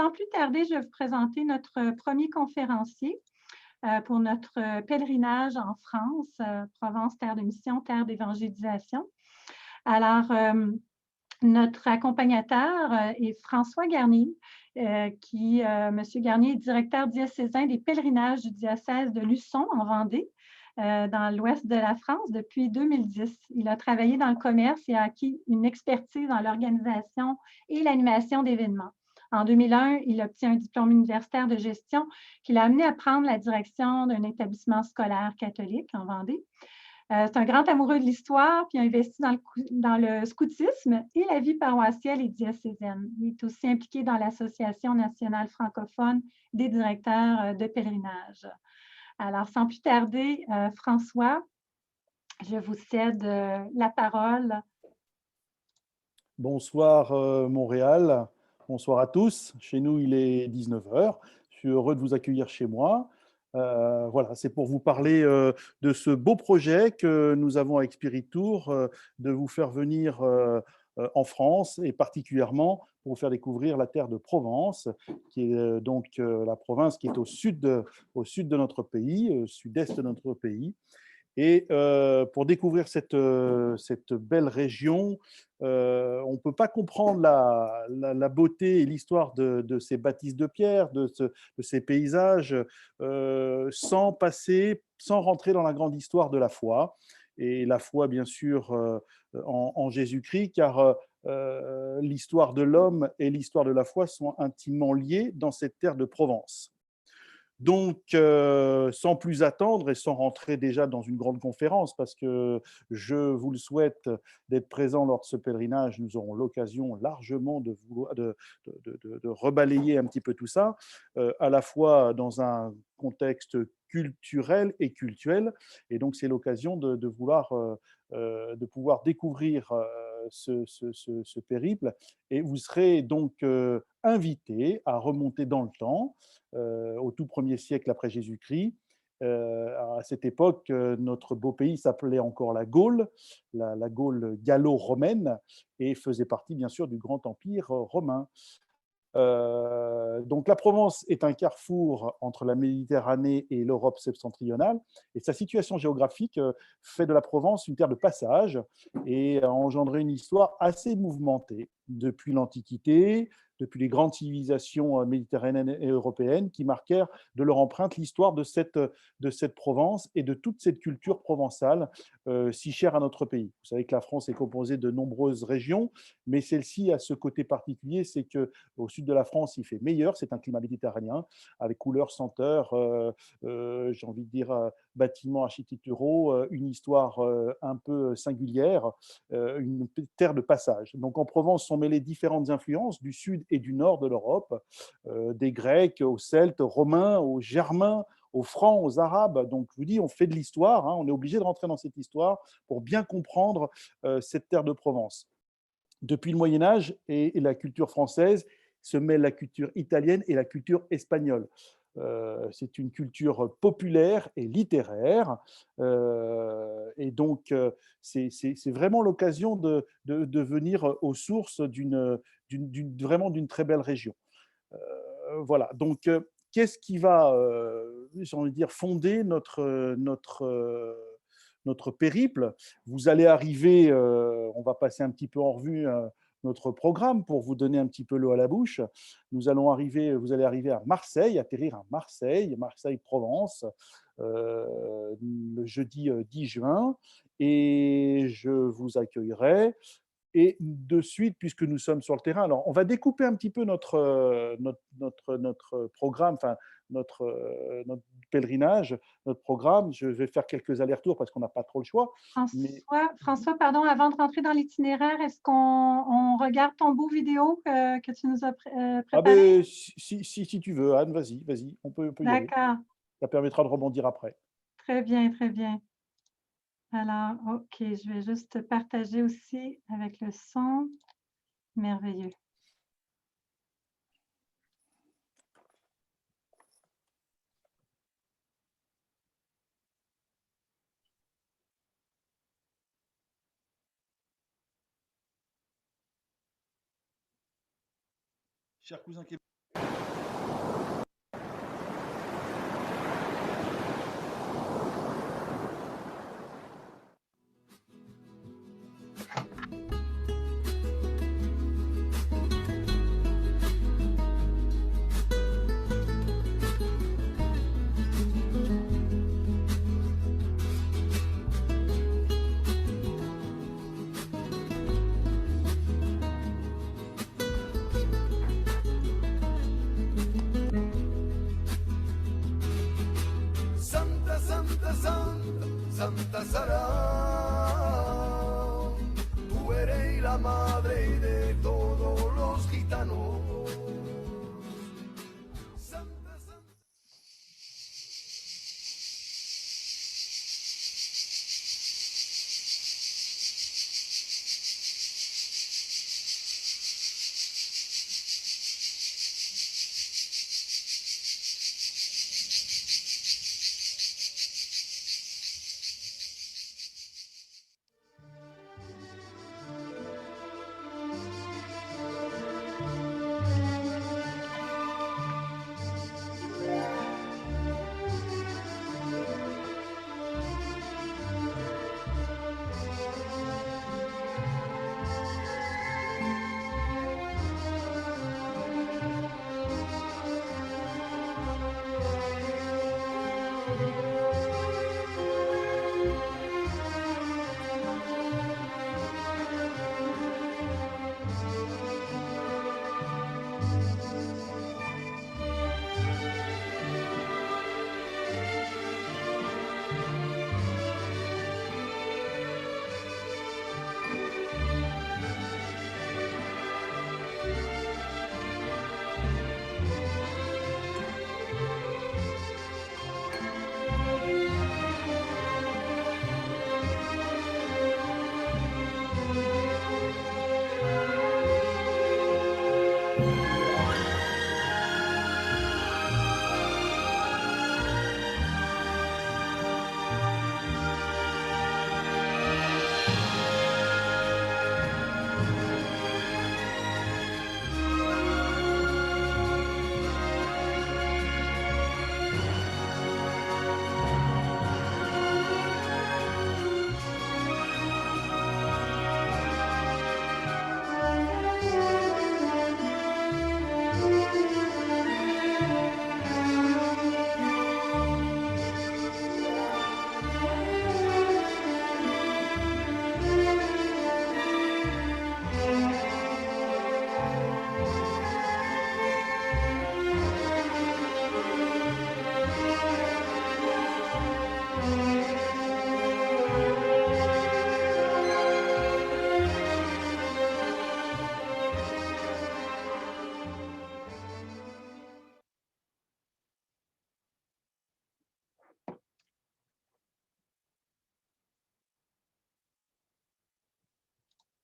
sans plus tarder, je vais vous présenter notre premier conférencier pour notre pèlerinage en France, Provence, terre de mission, terre d'évangélisation. Alors, notre accompagnateur est François Garnier, Monsieur Garnier est directeur diocésain des pèlerinages du diocèse de Luçon en Vendée, dans l'ouest de la France depuis 2010. Il a travaillé dans le commerce et a acquis une expertise dans l'organisation et l'animation d'événements. En 2001, il obtient un diplôme universitaire de gestion qui l'a amené à prendre la direction d'un établissement scolaire catholique en Vendée. C'est un grand amoureux de l'histoire, puis investi dans le scoutisme et la vie paroissiale et diocésaine. Il est aussi impliqué dans l'Association nationale francophone des directeurs de pèlerinage. Alors, sans plus tarder, François, je vous cède la parole. Bonsoir Montréal, bonsoir à tous. Chez nous, il est 19 heures. Je suis heureux de vous accueillir chez moi. Voilà, c'est pour vous parler de ce beau projet que nous avons avec Spirit Tour, de vous faire venir en France et particulièrement pour vous faire découvrir la terre de Provence, qui est donc la province qui est au sud de notre pays, au sud-est de notre pays. Et pour découvrir cette belle région, on ne peut pas comprendre la beauté et l'histoire de ces bâtisses de pierre, de ces paysages, sans rentrer dans la grande histoire de la foi. Et la foi, bien sûr, en Jésus-Christ, car l'histoire de l'homme et l'histoire de la foi sont intimement liées dans cette terre de Provence. Donc, sans plus attendre et sans rentrer déjà dans une grande conférence, parce que je vous le souhaite d'être présent lors de ce pèlerinage, nous aurons l'occasion largement de rebalayer un petit peu tout ça, à la fois dans un contexte culturel et cultuel. Et donc, c'est l'occasion de pouvoir découvrir ce périple. Et vous serez donc invité à remonter dans le temps au tout premier siècle après Jésus-Christ. À cette époque, notre beau pays s'appelait encore la Gaule, la Gaule gallo-romaine, et faisait partie bien sûr du grand empire romain. Donc la Provence est un carrefour entre la Méditerranée et l'Europe septentrionale, et sa situation géographique fait de la Provence une terre de passage et a engendré une histoire assez mouvementée depuis l'Antiquité, depuis les grandes civilisations méditerranéennes et européennes qui marquèrent de leur empreinte l'histoire de cette Provence et de toute cette culture provençale si chère à notre pays. Vous savez que la France est composée de nombreuses régions, mais celle-ci a ce côté particulier, c'est qu'au sud de la France, il fait meilleur, c'est un climat méditerranéen, avec couleurs, senteurs, j'ai envie de dire bâtiments architecturaux, une histoire un peu singulière, une terre de passage. Donc en Provence sont mêlées différentes influences du sud et du nord de l'Europe, des Grecs aux Celtes, aux Romains, aux Germains, aux Francs, aux Arabes. Donc je vous dis, on fait de l'histoire, hein, on est obligé de rentrer dans cette histoire pour bien comprendre cette terre de Provence. Depuis le Moyen Âge et la culture française se mêle la culture italienne et la culture espagnole. C'est une culture populaire et littéraire, et donc c'est vraiment l'occasion de venir aux sources vraiment d'une très belle région. Voilà, donc qu'est-ce qui va, j'ai envie de dire, fonder notre périple? Vous allez arriver, on va passer un petit peu en revue notre programme pour vous donner un petit peu l'eau à la bouche. Vous allez arriver à Marseille, atterrir à Marseille, Marseille-Provence, le jeudi 10 juin, et je vous accueillerai. Et de suite, puisque nous sommes sur le terrain, alors on va découper un petit peu notre programme, enfin notre pèlerinage, notre programme. Je vais faire quelques allers-retours parce qu'on n'a pas trop le choix. Mais François, pardon, avant de rentrer dans l'itinéraire, est-ce qu'on regarde ton beau vidéo que tu nous as ah préparé? ben, si tu veux, Anne, vas-y, on peut y aller. D'accord, Ça permettra de rebondir après. très bien, très bien. Alors, OK, je vais juste partager aussi avec le son. Merveilleux. Chers cousins Santa Sara, tú eres la madre de todos los gitanos. Santa, Santa.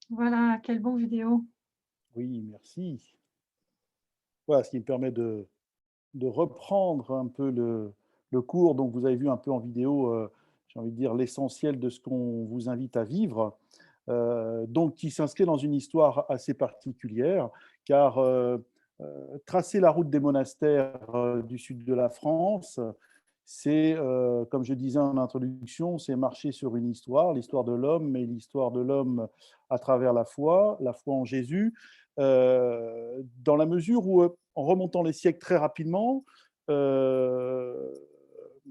Voilà, quelle beau vidéo. Oui, merci. Voilà, ce qui me permet de reprendre un peu le cours. Donc, vous avez vu un peu en vidéo, j'ai envie de dire, l'essentiel de ce qu'on vous invite à vivre. Donc, qui s'inscrit dans une histoire assez particulière, car tracer la route des monastères du sud de la France, c'est, comme je disais en introduction, c'est marcher sur une histoire, l'histoire de l'homme, mais l'histoire de l'homme à travers la foi en Jésus, dans la mesure où, en remontant les siècles très rapidement, euh,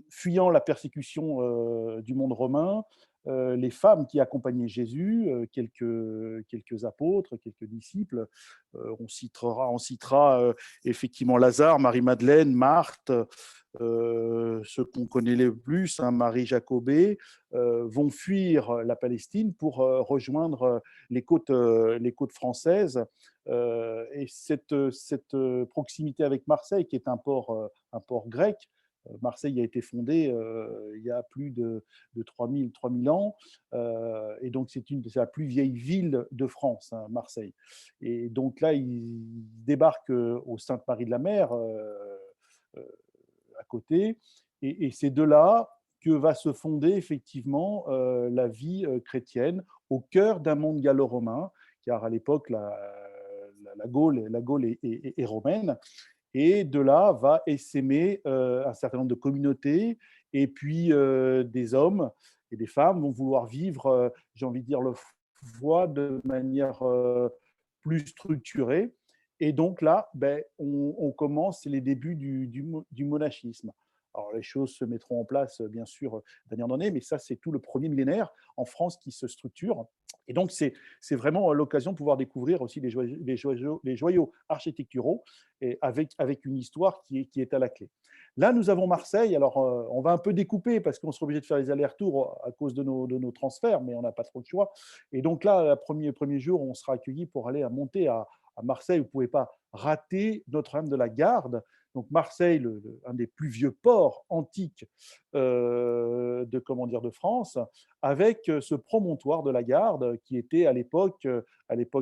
fuyant la persécution du monde romain, les femmes qui accompagnaient Jésus, quelques apôtres, quelques disciples, on citera effectivement Lazare, Marie-Madeleine, Marthe, ceux qu'on connaît le plus, hein, Marie Jacobée, vont fuir la Palestine pour rejoindre les côtes françaises. Et cette proximité avec Marseille, qui est un port grec, Marseille a été fondée il y a plus de 3000 ans, et donc c'est la plus vieille ville de France, hein, Marseille. Et donc là, ils débarquent au Sainte-Marie-de-la-Mer, à côté, et c'est de là que va se fonder effectivement la vie chrétienne au cœur d'un monde gallo-romain, car à l'époque, la Gaule est romaine. Et de là va essaimer un certain nombre de communautés, et puis des hommes et des femmes vont vouloir vivre, j'ai envie de dire, le foi de manière plus structurée. Et donc là, ben, on commence les débuts du monachisme. Alors, les choses se mettront en place, bien sûr, d'année en année, mais ça, c'est tout le premier millénaire en France qui se structure. Et donc, c'est vraiment l'occasion de pouvoir découvrir aussi les joyaux architecturaux et avec une histoire qui est à la clé. Là, nous avons Marseille. Alors, on va un peu découper parce qu'on sera obligé de faire les allers-retours à cause de nos transferts, mais on n'a pas trop le choix. Et donc là, le premier jour, on sera accueillis pour aller monter à Marseille. Vous ne pouvez pas rater Notre-Dame de la Garde. Donc Marseille, un des plus vieux ports antiques de France, avec ce promontoire de la Garde qui était à l'époque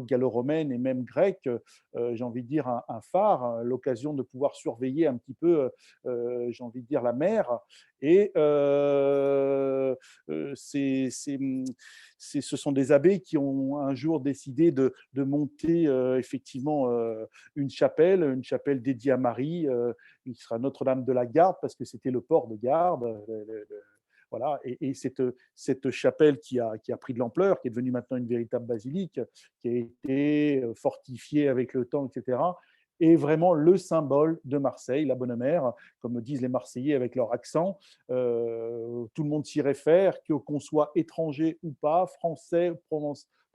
gallo-romaine et même grecque, j'ai envie de dire un phare, l'occasion de pouvoir surveiller un petit peu, j'ai envie de dire, la mer. Et ce sont des abbés qui ont un jour décidé de monter effectivement une chapelle dédiée à Marie, qui sera Notre-Dame de la Garde, parce que c'était le port de garde. Voilà. Et cette chapelle qui a pris de l'ampleur, qui est devenue maintenant une véritable basilique, qui a été fortifiée avec le temps, etc., est vraiment le symbole de Marseille, la Bonne Mère, comme disent les Marseillais avec leur accent. Tout le monde s'y réfère, qu'on soit étranger ou pas, français,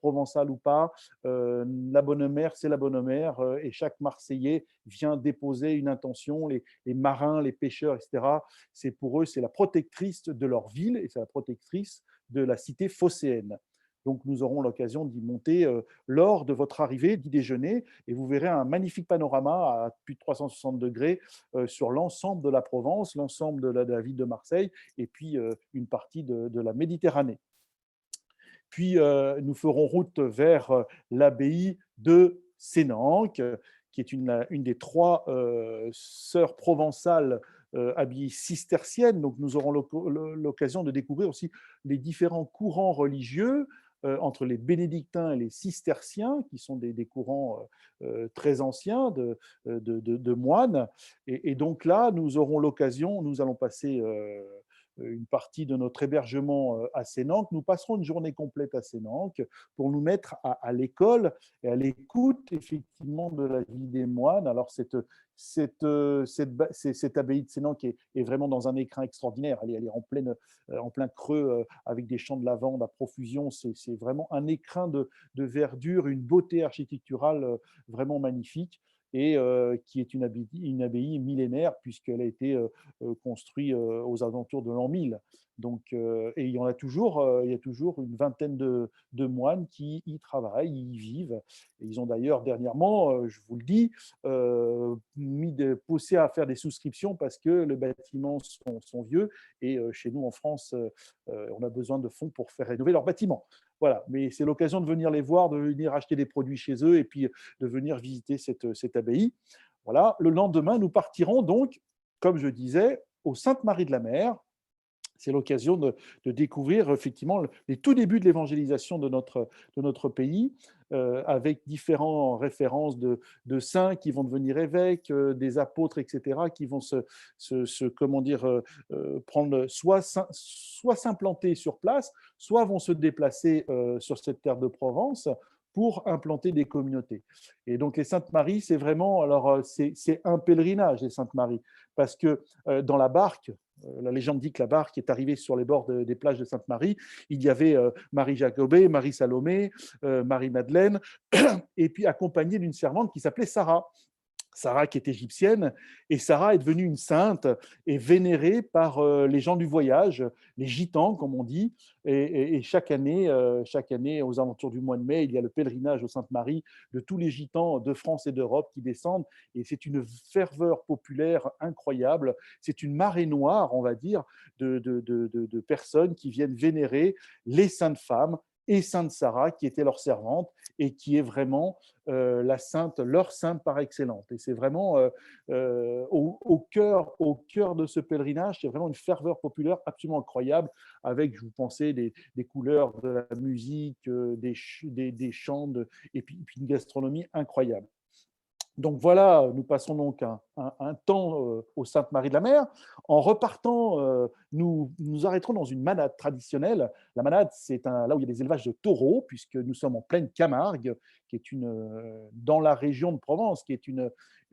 provençal ou pas, la Bonne Mère, c'est la Bonne Mère, et chaque Marseillais vient déposer une intention, les marins, les pêcheurs, etc. C'est pour eux, c'est la protectrice de leur ville et c'est la protectrice de la cité phocéenne. Donc, nous aurons l'occasion d'y monter lors de votre arrivée, d'y déjeuner, et vous verrez un magnifique panorama à plus de 360 degrés sur l'ensemble de la Provence, l'ensemble de la ville de Marseille, et puis une partie de la Méditerranée. Puis, nous ferons route vers l'abbaye de Sénanque, qui est une des trois sœurs provençales abbayes cisterciennes. Donc, nous aurons l'occasion de découvrir aussi les différents courants religieux entre les bénédictins et les cisterciens, qui sont des courants très anciens de moines. Et donc là, nous aurons l'occasion, nous allons passer une partie de notre hébergement à Sénanque. Nous passerons une journée complète à Sénanque pour nous mettre à l'école et à l'écoute effectivement de la vie des moines. Alors cette abbaye de Sénanque est vraiment dans un écrin extraordinaire. Elle est en plein creux avec des champs de lavande à profusion. C'est vraiment un écrin de verdure, une beauté architecturale vraiment magnifique, et qui est une abbaye millénaire puisqu'elle a été construite aux alentours de l'an 1000. Donc, et il y a toujours une vingtaine de moines qui y travaillent, y vivent. Et ils ont d'ailleurs dernièrement, je vous le dis, poussé à faire des souscriptions parce que les bâtiments sont vieux, et chez nous en France, on a besoin de fonds pour faire rénover leurs bâtiments. Voilà, mais c'est l'occasion de venir les voir, de venir acheter des produits chez eux et puis de venir visiter cette abbaye. Voilà, le lendemain, nous partirons donc, comme je disais, au Sainte-Marie-de-la-Mer. C'est l'occasion de découvrir effectivement les tout débuts de l'évangélisation de notre pays, avec différentes références de saints qui vont devenir évêques, des apôtres, etc., qui vont prendre soit s'implanter sur place, soit vont se déplacer sur cette terre de Provence pour implanter des communautés. Et donc les Saintes Maries, c'est vraiment, alors c'est un pèlerinage, les Saintes Maries, parce que dans la barque, la légende dit que la barque est arrivée sur les bords des plages de Sainte-Marie. Il y avait Marie Jacobée, Marie Salomé, Marie Madeleine, et puis accompagnée d'une servante qui s'appelait Sarah. Sarah qui est égyptienne, et Sarah est devenue une sainte et vénérée par les gens du voyage, les gitans comme on dit, et chaque année, aux alentours du mois de mai, il y a le pèlerinage aux Sainte-Marie de tous les gitans de France et d'Europe qui descendent, et c'est une ferveur populaire incroyable, c'est une marée noire, on va dire, de personnes qui viennent vénérer les saintes femmes et Sainte Sarah, qui était leur servante et qui est vraiment leur sainte par excellence. Et c'est vraiment au cœur de ce pèlerinage, c'est vraiment une ferveur populaire absolument incroyable, avec, je vous pensais, des couleurs de la musique, des chants, et puis une gastronomie incroyable. Donc voilà, nous passons donc un temps au Sainte-Marie-de-la-Mer. En repartant, nous arrêterons dans une manade traditionnelle. La manade, c'est là où il y a des élevages de taureaux, puisque nous sommes en pleine Camargue, dans la région de Provence, qui est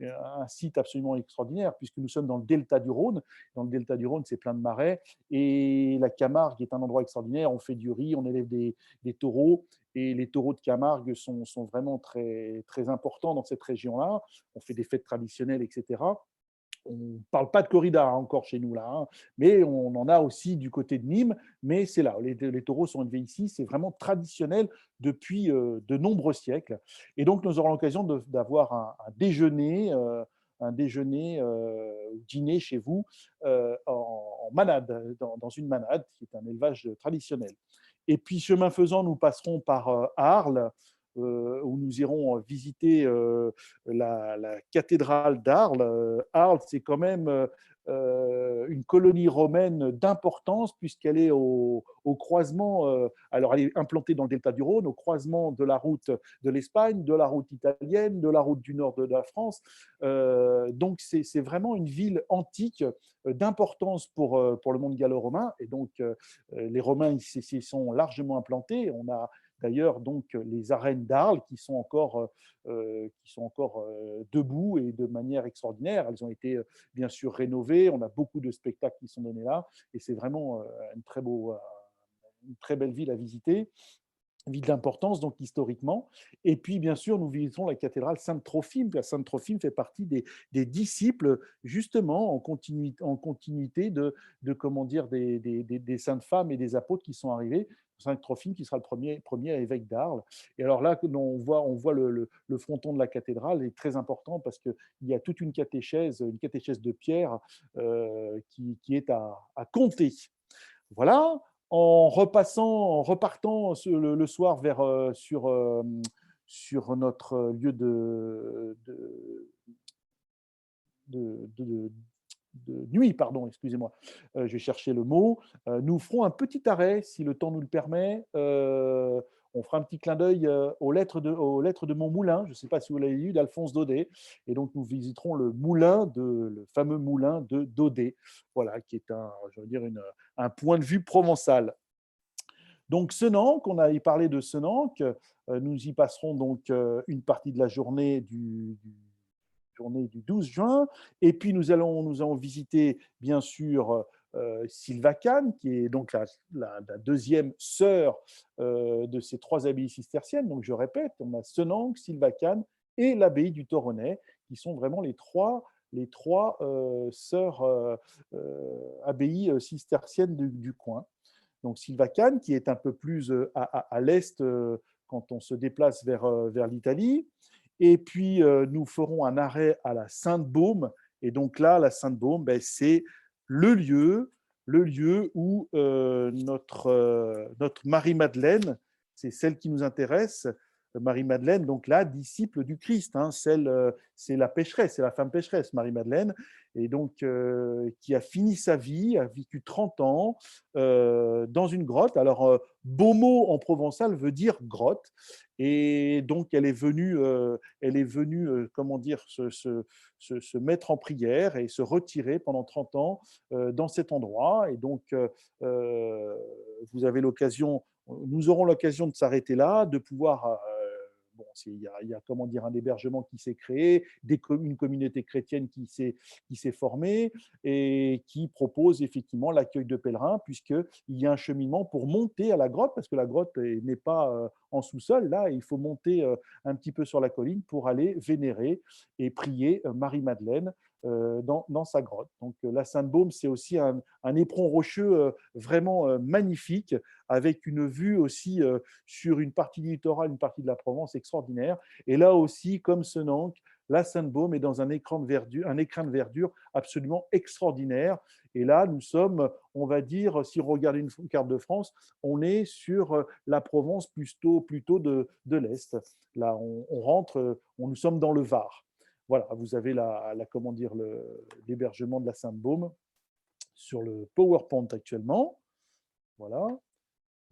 un site absolument extraordinaire, puisque nous sommes dans le delta du Rhône. Dans le delta du Rhône, c'est plein de marais. Et la Camargue est un endroit extraordinaire. On fait du riz, on élève des taureaux. Et les taureaux de Camargue sont vraiment très, très importants dans cette région-là. On fait des fêtes traditionnelles, etc. On ne parle pas de corrida encore chez nous, là, hein, mais on en a aussi du côté de Nîmes, mais c'est là, les taureaux sont élevés ici, c'est vraiment traditionnel depuis de nombreux siècles. Et donc, nous aurons l'occasion d'avoir un déjeuner dîner chez vous en manade, dans une manade, qui est un élevage traditionnel. Et puis, chemin faisant, nous passerons par Arles, où nous irons visiter la cathédrale d'Arles. Arles, c'est quand même une colonie romaine d'importance puisqu'elle est au croisement, alors elle est implantée dans le delta du Rhône, au croisement de la route de l'Espagne, de la route italienne, de la route du nord de la France. Donc c'est vraiment une ville antique d'importance pour le monde gallo-romain. Et donc les Romains s'y sont largement implantés. On a d'ailleurs donc les arènes d'Arles qui sont encore debout et de manière extraordinaire. Elles ont été bien sûr rénovées. On a beaucoup de spectacles qui sont donnés là et c'est vraiment une très belle ville à visiter, ville d'importance donc historiquement. Et puis bien sûr, nous visiterons la cathédrale Sainte-Trophime. La Sainte-Trophime fait partie des disciples justement en continuité de comment dire, des saintes femmes et des apôtres qui sont arrivés. Sainte-Trophime qui sera le premier évêque d'Arles. Et alors là, on voit le fronton de la cathédrale est très important parce qu'il y a toute une catéchèse de pierre qui est à compter. Voilà. En repartant le soir sur notre lieu de nuit, pardon, excusez-moi, je vais chercher le mot. Nous ferons un petit arrêt, si le temps nous le permet. On fera un petit clin d'œil aux lettres de mon moulin. Je ne sais pas si vous l'avez lu, d'Alphonse Daudet. Et donc, nous visiterons le fameux moulin de Daudet, voilà, qui est un point de vue provençal. Donc, Senanque, on avait parlé de Senanque. Nous y passerons donc une partie de la journée du 12 juin. Et puis, nous allons visiter, bien sûr, Sylvacane, qui est donc la deuxième sœur de ces trois abbayes cisterciennes. Donc, je répète, on a Senanque, Sylvacane et l'abbaye du Toronnet, qui sont vraiment les trois sœurs abbayes cisterciennes du coin. Donc, Sylvacane, qui est un peu plus à l'est quand on se déplace vers l'Italie. Et puis, nous ferons un arrêt à la Sainte-Baume. Et donc là, la Sainte-Baume, c'est le lieu où notre Marie-Madeleine, c'est celle qui nous intéresse, Marie-Madeleine, donc là, disciple du Christ, hein, c'est la pécheresse, c'est la femme pécheresse, Marie-Madeleine, et donc qui a fini sa vie, a vécu 30 ans dans une grotte. Alors, Beaumont en provençal veut dire grotte, et donc elle est venue comment dire, se mettre en prière et se retirer pendant 30 ans dans cet endroit. Et donc, nous aurons l'occasion de s'arrêter là, de pouvoir il y a comment dire, un hébergement qui s'est créé, une communauté chrétienne qui s'est formée et qui propose effectivement l'accueil de pèlerins, puisqu'il y a un cheminement pour monter à la grotte, parce que la grotte n'est pas en sous-sol. Là, il faut monter un petit peu sur la colline pour aller vénérer et prier Marie-Madeleine dans sa grotte. Donc, la Sainte-Baume, c'est aussi un éperon rocheux vraiment magnifique, avec une vue aussi sur une partie du littoral, une partie de la Provence extraordinaire. Et là aussi, comme Senanque, la Sainte-Baume est dans un écrin de verdure absolument extraordinaire. Et là, nous sommes, on va dire, si on regarde une carte de France, on est sur la Provence plutôt de l'Est. Là, nous sommes dans le Var. Voilà, vous avez comment dire, l'hébergement de la Sainte-Baume sur le PowerPoint actuellement. Voilà.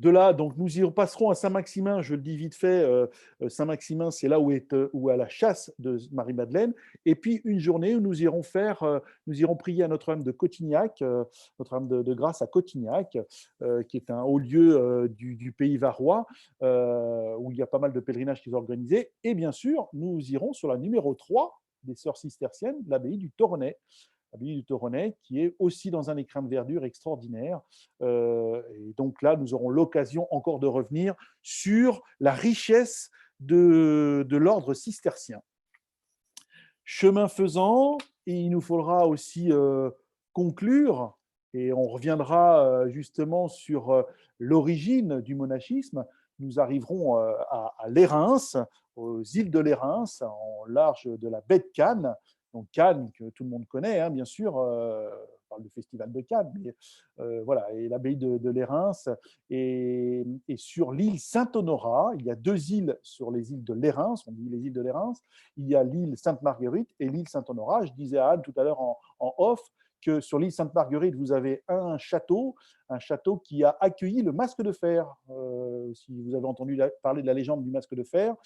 De là, donc, nous y passerons à Saint-Maximin, je le dis vite fait. Saint-Maximin, c'est là où est à la chasse de Marie-Madeleine. Et puis, une journée où nous irons prier à Notre-Dame de Cotignac, Notre-Dame de Grâce à Cotignac, qui est un haut lieu du pays varois, où il y a pas mal de pèlerinages qui sont organisés. Et bien sûr, nous irons sur la numéro 3 des sœurs cisterciennes, l'abbaye du Toronnet. L'abbaye du Toronnet, qui est aussi dans un écrin de verdure extraordinaire. Et donc là, nous aurons l'occasion encore de revenir sur la richesse de l'ordre cistercien. Chemin faisant, il nous faudra aussi conclure, et on reviendra justement sur l'origine du monachisme. Nous arriverons à Lérins, aux îles de Lérins, en large de la baie de Cannes. Donc Cannes, que tout le monde connaît, hein, bien sûr, on parle du festival de Cannes, mais voilà, et l'abbaye de Lérins. Et sur l'île Saint-Honorat, il y a 2 îles sur les îles de Lérins, on dit les îles de Lérins. Il y a l'île Sainte-Marguerite et l'île Saint-Honorat. Je disais à Anne tout à l'heure en off que sur l'île Sainte-Marguerite, vous avez un château qui a accueilli le masque de fer. Si vous avez entendu parler de la légende du masque de fer.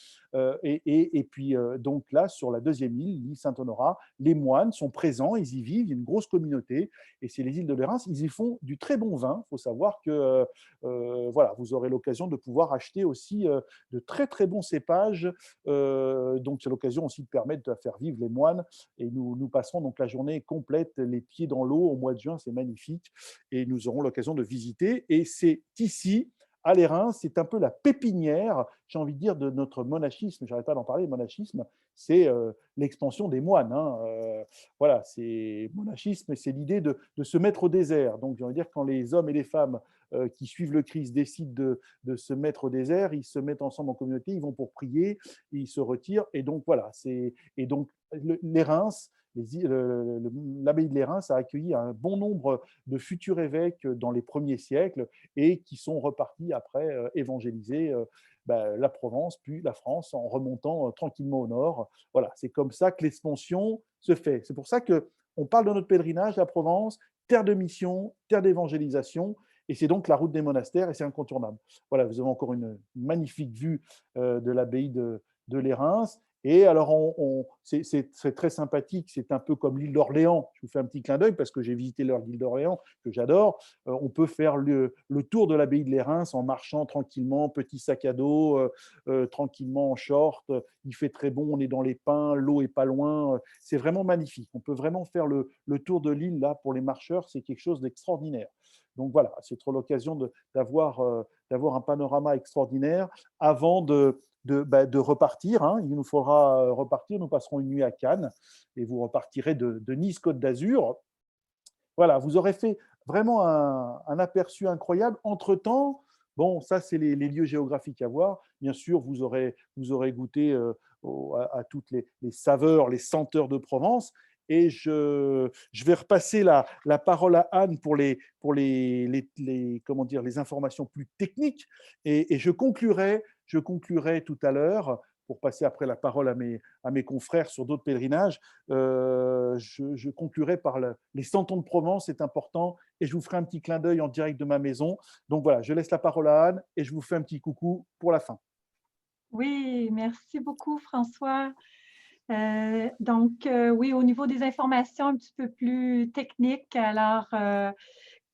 Et puis, donc là, sur la 2e île, l'île Saint-Honorat, les moines sont présents, ils y vivent, il y a une grosse communauté. Et c'est les îles de Lérins, ils y font du très bon vin. Il faut savoir que voilà, vous aurez l'occasion de pouvoir acheter aussi de très, très bons cépages. Donc, c'est l'occasion aussi de permettre de faire vivre les moines. Et nous passerons donc la journée complète, les pieds dans l'eau au mois de juin, c'est magnifique. Et nous aurons l'occasion de visiter. Et c'est ici, à Lérins, c'est un peu la pépinière, j'ai envie de dire, de notre monachisme. Je n'arrête pas d'en parler, le monachisme, c'est l'expansion des moines. Hein. Voilà, c'est monachisme, c'est l'idée de se mettre au désert. Donc, j'ai envie de dire, quand les hommes et les femmes qui suivent le Christ décident de se mettre au désert, ils se mettent ensemble en communauté, ils vont pour prier, ils se retirent. Et donc, voilà, et donc, Lérins, l'abbaye de Lérins a accueilli un bon nombre de futurs évêques dans les premiers siècles et qui sont repartis après évangéliser la Provence, puis la France, en remontant tranquillement au nord. Voilà, c'est comme ça que l'expansion se fait. C'est pour ça qu'on parle de notre pèlerinage, la Provence, terre de mission, terre d'évangélisation, et c'est donc la route des monastères, et c'est incontournable. Voilà, vous avez encore une magnifique vue de l'abbaye de Lérins. Et alors, c'est très sympathique, c'est un peu comme l'île d'Orléans. Je vous fais un petit clin d'œil parce que j'ai visité l'île d'Orléans, que j'adore. On peut faire le tour de l'abbaye de Lérins en marchant tranquillement, petit sac à dos, tranquillement en short. Il fait très bon, on est dans les pins, l'eau est pas loin. C'est vraiment magnifique. On peut vraiment faire le tour de l'île là pour les marcheurs, c'est quelque chose d'extraordinaire. Donc voilà, c'est trop l'occasion d'avoir un panorama extraordinaire avant de repartir. Hein. Il nous faudra repartir. Nous passerons une nuit à Cannes et vous repartirez de Nice-Côte d'Azur. Voilà, vous aurez fait vraiment un aperçu incroyable. Entre-temps, bon, ça, c'est les lieux géographiques à voir. Bien sûr, vous aurez goûté à toutes les saveurs, les senteurs de Provence. Et je vais repasser la parole à Anne pour les informations plus techniques. Et je conclurai tout à l'heure, pour passer après la parole à mes confrères sur d'autres pèlerinages, je conclurai par les santons de Provence, c'est important, et je vous ferai un petit clin d'œil en direct de ma maison. Donc voilà, je laisse la parole à Anne et je vous fais un petit coucou pour la fin. Oui, merci beaucoup François. Oui, au niveau des informations un petit peu plus techniques, alors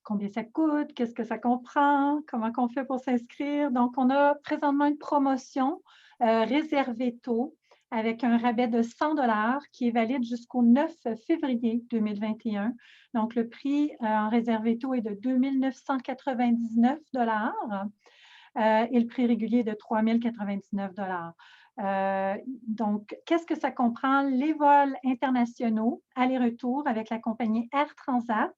combien ça coûte, qu'est-ce que ça comprend, comment on fait pour s'inscrire. Donc, on a présentement une promotion réservée tôt avec un rabais de 100 $ qui est valide jusqu'au 9 février 2021. Donc, le prix en réservé tôt est de 2 999 $ et le prix régulier est de 3 099 $. Donc, qu'est-ce que ça comprend? Les vols internationaux, aller-retour avec la compagnie Air Transat,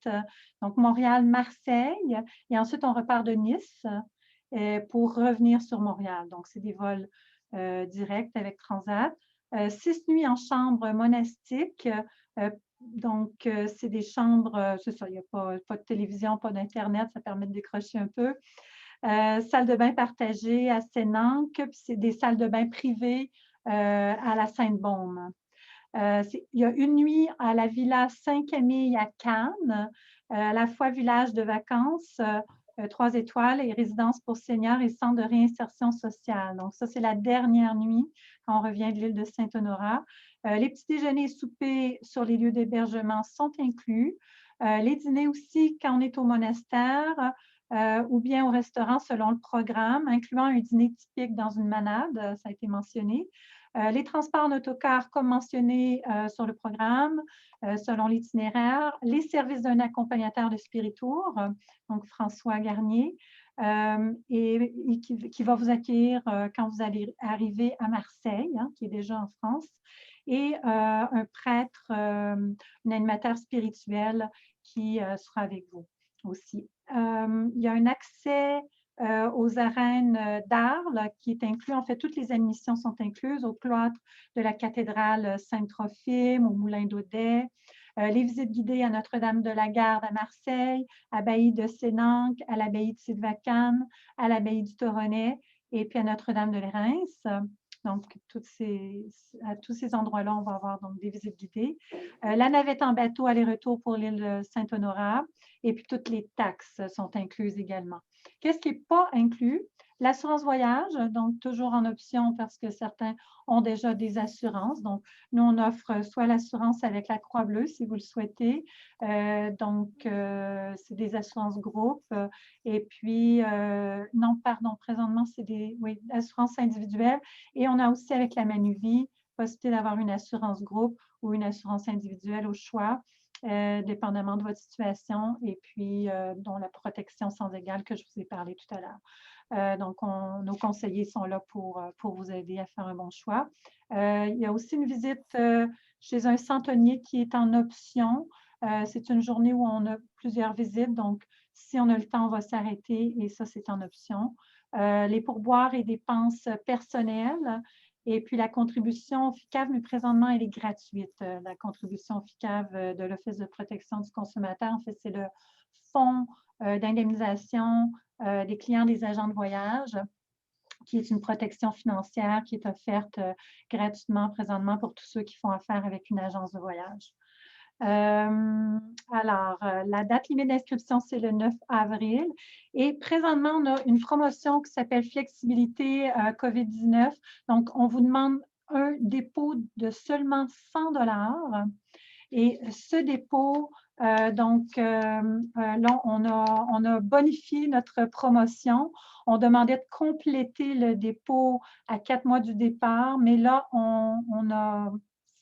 donc Montréal-Marseille, et ensuite on repart de Nice pour revenir sur Montréal. Donc, c'est des vols directs avec Transat. 6 nuits en chambre monastique. Donc, c'est des chambres, c'est ça, il n'y a pas de télévision, pas d'Internet, ça permet de décrocher un peu. Salle de bain partagée à Sénanque, puis c'est des salles de bain privées à la Sainte-Baume. Il y a une nuit à la Villa Saint-Camille à Cannes, à la fois village de vacances, 3 étoiles et résidence pour seniors et centre de réinsertion sociale. Donc, ça, c'est la dernière nuit quand on revient de l'île de Saint-Honorat. Les petits déjeuners et soupers sur les lieux d'hébergement sont inclus. Les dîners aussi quand on est au monastère ou bien au restaurant selon le programme, incluant un dîner typique dans une manade, ça a été mentionné. Les transports en autocar, comme mentionné sur le programme, selon l'itinéraire. Les services d'un accompagnateur de Spiritour, donc François Garnier, et qui va vous accueillir quand vous allez arriver à Marseille, hein, qui est déjà en France, et un prêtre, un animateur spirituel qui sera avec vous aussi. Il y a un accès aux arènes d'Arles qui est inclus. En fait, toutes les admissions sont incluses au cloître de la cathédrale Saint-Trophime, au Moulin d'Audet, les visites guidées à Notre-Dame de la Garde à Marseille, à l'abbaye de Sénanque, à l'abbaye de Sylvacane, à l'abbaye du Toronnet et puis à Notre-Dame de Reims. Donc, à tous ces endroits-là, on va avoir donc des visites guidées. La navette en bateau aller-retour pour l'île Saint-Honorat et puis toutes les taxes sont incluses également. Qu'est-ce qui n'est pas inclus? L'assurance voyage, donc toujours en option parce que certains ont déjà des assurances. Donc, nous, on offre soit l'assurance avec la Croix-Bleue si vous le souhaitez. C'est des assurances groupes. Et puis, non, pardon, présentement, c'est des assurances individuelles. Et on a aussi avec la Manuvie, possibilité d'avoir une assurance groupe ou une assurance individuelle au choix. Dépendamment de votre situation, et puis dont la protection sans égale que je vous ai parlé tout à l'heure. Donc, nos conseillers sont là pour vous aider à faire un bon choix. Il y a aussi une visite chez un centenier qui est en option. C'est une journée où on a plusieurs visites, donc si on a le temps, on va s'arrêter et ça, c'est en option. Les pourboires et dépenses personnelles. Et puis, la contribution FICAV, mais présentement, elle est gratuite. La contribution FICAV de l'Office de protection du consommateur, en fait, c'est le fonds d'indemnisation des clients des agents de voyage, qui est une protection financière qui est offerte gratuitement présentement pour tous ceux qui font affaire avec une agence de voyage. La date limite d'inscription, c'est le 9 avril. Et présentement, on a une promotion qui s'appelle Flexibilité COVID-19. Donc, on vous demande un dépôt de seulement 100 $. Et ce dépôt, là, on a bonifié notre promotion. On demandait de compléter le dépôt à 4 mois du départ, mais là, on a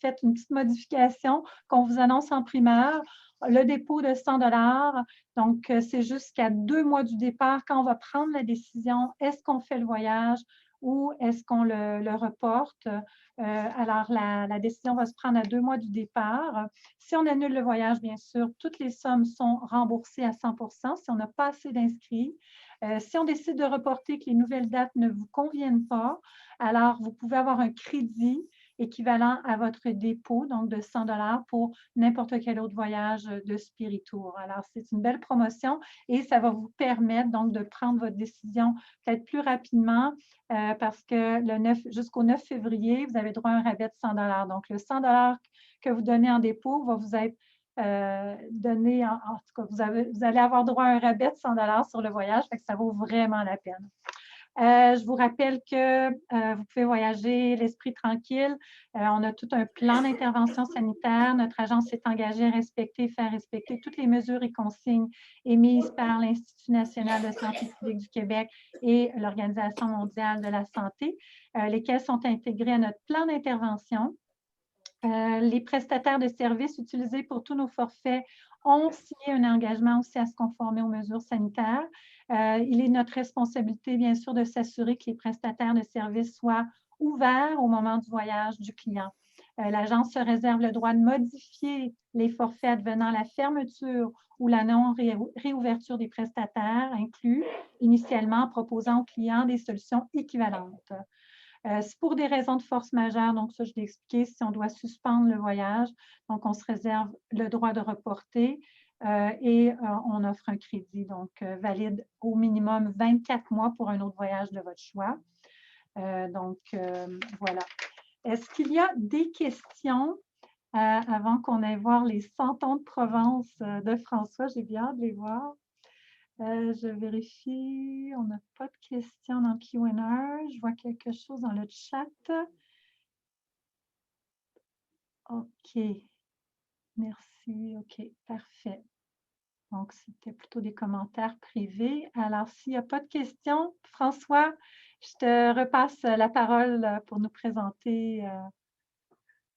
fait une petite modification qu'on vous annonce en primeur. Le dépôt de 100 $, donc c'est jusqu'à 2 mois du départ quand on va prendre la décision, est-ce qu'on fait le voyage ou est-ce qu'on le reporte? Alors, la décision va se prendre à 2 mois du départ. Si on annule le voyage, bien sûr, toutes les sommes sont remboursées à 100% si on n'a pas assez d'inscrits. Si on décide de reporter que les nouvelles dates ne vous conviennent pas, alors vous pouvez avoir un crédit équivalent à votre dépôt, donc de 100 $ pour n'importe quel autre voyage de Spiritour. Alors, c'est une belle promotion et ça va vous permettre donc de prendre votre décision peut-être plus rapidement parce que jusqu'au 9 février, vous avez droit à un rabais de 100 $. Donc, le 100 $ que vous donnez en dépôt va vous être donné, en tout cas, vous allez avoir droit à un rabais de 100 $ sur le voyage, fait que ça vaut vraiment la peine. Je vous rappelle que vous pouvez voyager l'esprit tranquille. On a tout un plan d'intervention sanitaire. Notre agence s'est engagée à faire respecter toutes les mesures et consignes émises par l'Institut national de santé publique du Québec et l'Organisation mondiale de la santé, lesquelles sont intégrées à notre plan d'intervention. Les prestataires de services utilisés pour tous nos forfaits ont signé un engagement aussi à se conformer aux mesures sanitaires. Il est notre responsabilité, bien sûr, de s'assurer que les prestataires de services soient ouverts au moment du voyage du client. L'agence se réserve le droit de modifier les forfaits advenant la fermeture ou la non-réouverture des prestataires inclus initialement en proposant aux clients des solutions équivalentes. C'est pour des raisons de force majeure, donc ça, je l'ai expliqué, si on doit suspendre le voyage, donc on se réserve le droit de reporter et on offre un crédit, donc valide au minimum 24 mois pour un autre voyage de votre choix. Voilà. Est-ce qu'il y a des questions avant qu'on aille voir les 100 tons de Provence de François? J'ai bien hâte de les voir. Je vérifie, on n'a pas de questions dans Q&A. Je vois quelque chose dans le chat. OK. Merci. OK, parfait. Donc, c'était plutôt des commentaires privés. Alors, s'il n'y a pas de questions, François, je te repasse la parole pour nous présenter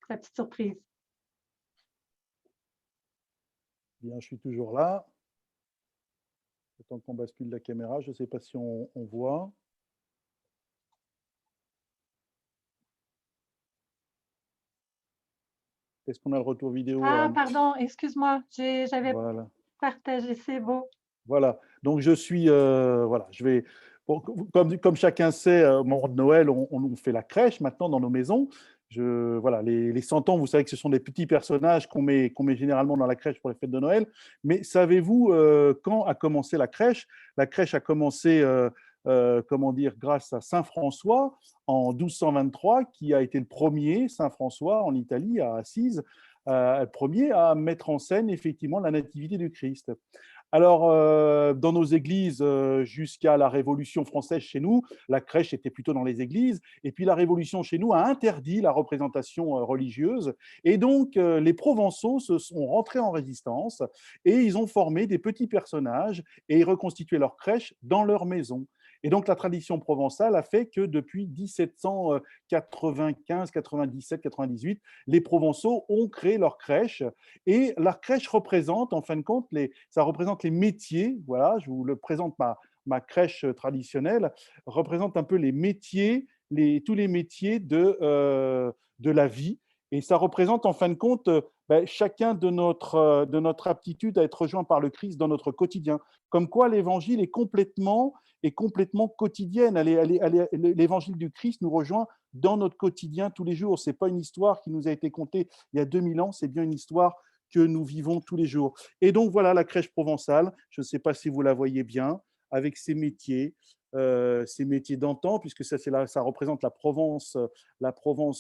ta petite surprise. Bien, je suis toujours là. Tant qu'on bascule la caméra, je ne sais pas si on voit. Est-ce qu'on a le retour vidéo? Ah, pardon, excuse-moi, j'avais Voilà. partagé, c'est beau. Voilà. Donc, je suis. Voilà, je vais. Bon, comme chacun sait, au moment de Noël, on fait la crèche maintenant dans nos maisons. Voilà, les 100 ans, vous savez que ce sont des petits personnages qu'on met généralement dans la crèche pour les fêtes de Noël. Mais savez-vous quand a commencé la crèche? La crèche a commencé, comment dire, grâce à Saint François en 1223, qui a été le premier, Saint François, en Italie, à Assise, le premier à mettre en scène effectivement la nativité du Christ. Alors, dans nos églises, jusqu'à la Révolution française chez nous, la crèche était plutôt dans les églises. Et puis, la Révolution chez nous a interdit la représentation religieuse. Et donc, les Provençaux se sont rentrés en résistance et ils ont formé des petits personnages et reconstitué leur crèche dans leur maison. Et donc, la tradition provençale a fait que depuis 1795, 97, 98, les Provençaux ont créé leur crèche. Et la crèche représente, en fin de compte, ça représente les métiers. Voilà, je vous le présente, ma crèche traditionnelle représente un peu les métiers, tous les métiers de la vie. Et ça représente, en fin de compte, chacun de notre aptitude à être rejoint par le Christ dans notre quotidien. Comme quoi, l'évangile est complètement quotidienne. L'évangile du Christ nous rejoint dans notre quotidien tous les jours. Ce n'est pas une histoire qui nous a été contée il y a 2000 ans, c'est bien une histoire que nous vivons tous les jours. Et donc, voilà la crèche provençale. Je ne sais pas si vous la voyez bien, avec ses métiers d'antan, puisque ça représente la Provence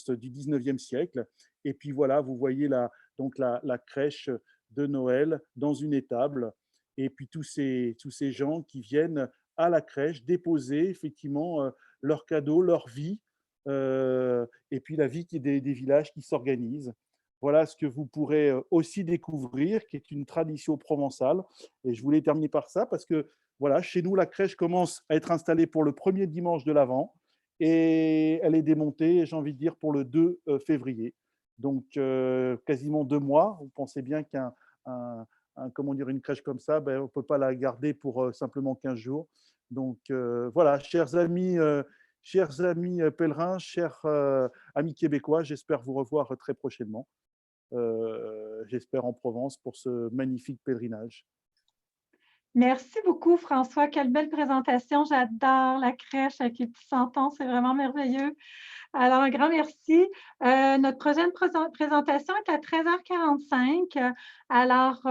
du 19e siècle. Et puis voilà, vous voyez donc la crèche de Noël dans une étable. Et puis tous ces gens qui viennent à la crèche déposer effectivement leurs cadeaux, leur vie, et puis la vie des villages qui s'organisent. Voilà ce que vous pourrez aussi découvrir, qui est une tradition provençale. Et je voulais terminer par ça parce que voilà, chez nous, la crèche commence à être installée pour le premier dimanche de l'Avent et elle est démontée, j'ai envie de dire, pour le 2 février. Donc, quasiment 2 mois. Vous pensez bien comment dire, une crèche comme ça, on ne peut pas la garder pour simplement 15 jours. Donc, voilà, chers amis pèlerins, chers amis québécois, j'espère vous revoir très prochainement. J'espère en Provence pour ce magnifique pèlerinage. Merci beaucoup, François. Quelle belle présentation. J'adore la crèche avec les petits santons. C'est vraiment merveilleux. Alors, un grand merci. Notre prochaine présentation est à 13h45. Alors,